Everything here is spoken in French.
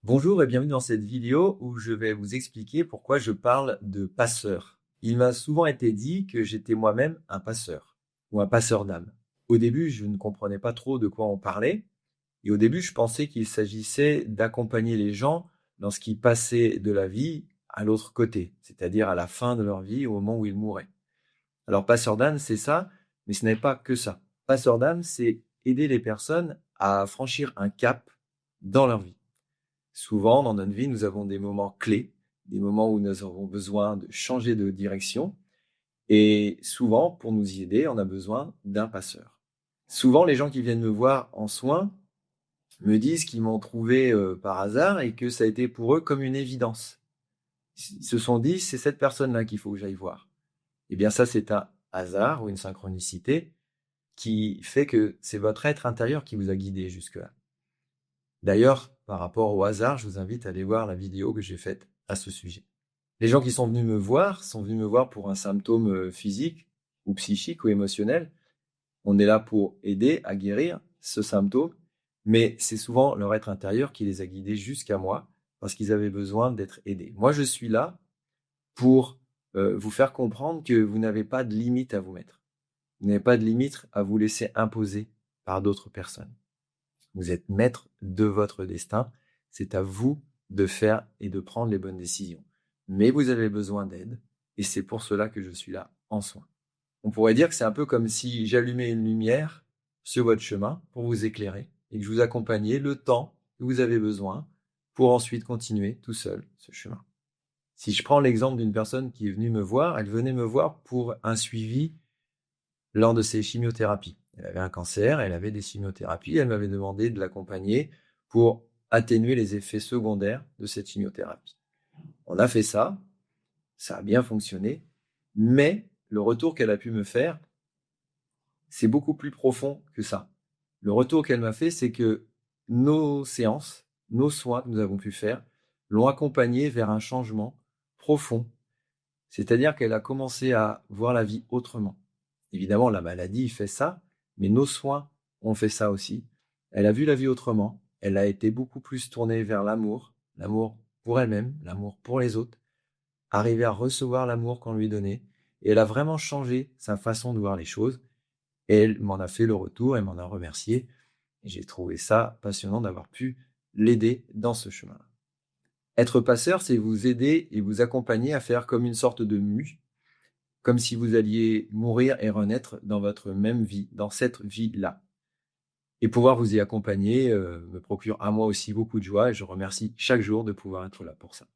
Bonjour et bienvenue dans cette vidéo où je vais vous expliquer pourquoi je parle de passeur. Il m'a souvent été dit que j'étais moi-même un passeur ou un passeur d'âme. Au début, je ne comprenais pas trop de quoi on parlait et au début, je pensais qu'il s'agissait d'accompagner les gens dans ce qui passait de la vie à l'autre côté, c'est-à-dire à la fin de leur vie, au moment où ils mouraient. Alors, passeur d'âme, c'est ça, mais ce n'est pas que ça. Passeur d'âme, c'est aider les personnes à franchir un cap dans leur vie. Souvent, dans notre vie, nous avons des moments clés, des moments où nous avons besoin de changer de direction. Et souvent, pour nous y aider, on a besoin d'un passeur. Souvent, les gens qui viennent me voir en soins me disent qu'ils m'ont trouvé par hasard et que ça a été pour eux comme une évidence. Ils se sont dit, c'est cette personne-là qu'il faut que j'aille voir. Eh bien, ça, c'est un hasard ou une synchronicité qui fait que c'est votre être intérieur qui vous a guidé jusque-là. D'ailleurs, par rapport au hasard, je vous invite à aller voir la vidéo que j'ai faite à ce sujet. Les gens qui sont venus me voir sont venus me voir pour un symptôme physique ou psychique ou émotionnel. On est là pour aider à guérir ce symptôme, mais c'est souvent leur être intérieur qui les a guidés jusqu'à moi parce qu'ils avaient besoin d'être aidés. Moi, je suis là pour vous faire comprendre que vous n'avez pas de limite à vous mettre. Vous n'avez pas de limite à vous laisser imposer par d'autres personnes. Vous êtes maître de votre destin. C'est à vous de faire et de prendre les bonnes décisions. Mais vous avez besoin d'aide et c'est pour cela que je suis là en soins. On pourrait dire que c'est un peu comme si j'allumais une lumière sur votre chemin pour vous éclairer et que je vous accompagnais le temps que vous avez besoin pour ensuite continuer tout seul ce chemin. Si je prends l'exemple d'une personne qui est venue me voir, elle venait me voir pour un suivi lors de ses chimiothérapies. Elle avait un cancer, elle avait des chimiothérapies, elle m'avait demandé de l'accompagner pour atténuer les effets secondaires de cette chimiothérapie. On a fait ça, ça a bien fonctionné, mais le retour qu'elle a pu me faire, c'est beaucoup plus profond que ça. Le retour qu'elle m'a fait, c'est que nos séances, nos soins que nous avons pu faire, l'ont accompagnée vers un changement profond. C'est-à-dire qu'elle a commencé à voir la vie autrement. Évidemment, la maladie fait ça, mais nos soins ont fait ça aussi. Elle a vu la vie autrement. Elle a été beaucoup plus tournée vers l'amour pour elle-même, l'amour pour les autres, arriver à recevoir l'amour qu'on lui donnait. Et elle a vraiment changé sa façon de voir les choses. Et elle m'en a fait le retour, elle m'en a remercié. Et j'ai trouvé ça passionnant d'avoir pu l'aider dans ce chemin. Être passeur, c'est vous aider et vous accompagner à faire comme une sorte de mue, comme si vous alliez mourir et renaître dans votre même vie, dans cette vie-là. Et pouvoir vous y accompagner me procure à moi aussi beaucoup de joie et je remercie chaque jour de pouvoir être là pour ça.